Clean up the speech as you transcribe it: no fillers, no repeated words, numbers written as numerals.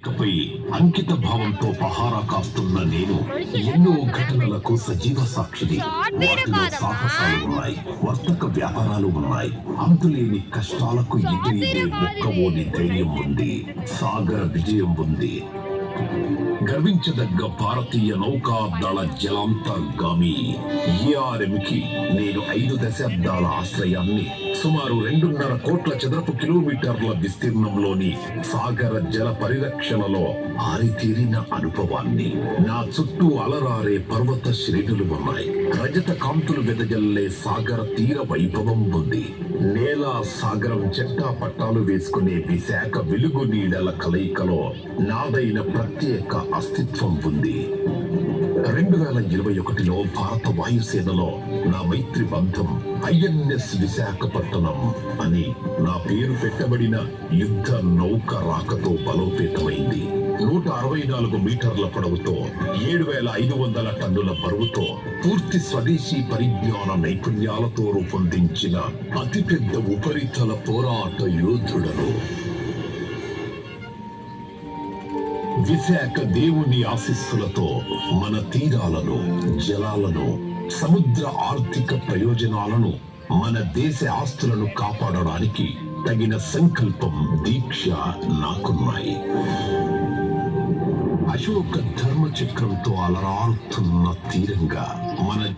పై అంకిత భావంతో పహారా కాస్తున్న నేను ఎన్నో ఘటనలకు సజీవ సాక్షిని. వాటిలో సాహసాలు ఉన్నాయి, వర్తక వ్యాపారాలు ఉన్నాయి, అంతులేని కష్టాలకు ఎదురీదే ఒక్కవోని ధైర్యం ఉంది, సాగర విజయం ఉంది. గర్వించదగ్గ భారతీయ నౌకాదళ జలాంతర్గామి ఏఆర్ఎంకి నేను 5 దశాబ్దాల ఆశ్రయాన్ని, సుమారు 2.5 కోట్ల చదరపు కిలోమీటర్ల విస్తీర్ణంలోని సాగర జల పరిరక్షణలో ఆరితేరిన అనుభవాన్ని. నా చుట్టూ అలరారే పర్వత శ్రేణులు ఉన్నాయి, రజత కాంతులు వెదజల్లే సాగర తీర వైభవం ఉంది. నేల సాగరం చెట్టా పట్టాలు వేసుకునే విశాఖ వెలుగు నీడల కలయికలో నాదైన ప్రత్యేక అస్తిత్వం ఉంది. 2021లో భారత వాయుసేనలో నా మైత్రి బంధం ఐఎన్ఎస్ విశాఖపట్నం అని నా పేరు పెట్టబడిన యుద్ధ నౌక రాకతో బలోపేతమైంది. 164 మీటర్ల పొడవుతో 7,500 టన్నుల బరువుతో పూర్తి స్వదేశీ పరిజ్ఞాన నైపుణ్యాలతో రూపొందించిన అతిపెద్ద ఉపరితల పోరాట యోధుడను. విశాఖ దేవుని ఆశీస్సులతో మన తీరాలను, జలాలను, సముద్ర ఆర్థిక ప్రయోజనాలను, మన దేశ ఆస్తులను కాపాడడానికి తగిన సంకల్పం, దీక్ష నాకున్నాయి. అశోక ధర్మచక్రంతో అలరారుతున్న తీరంగా మన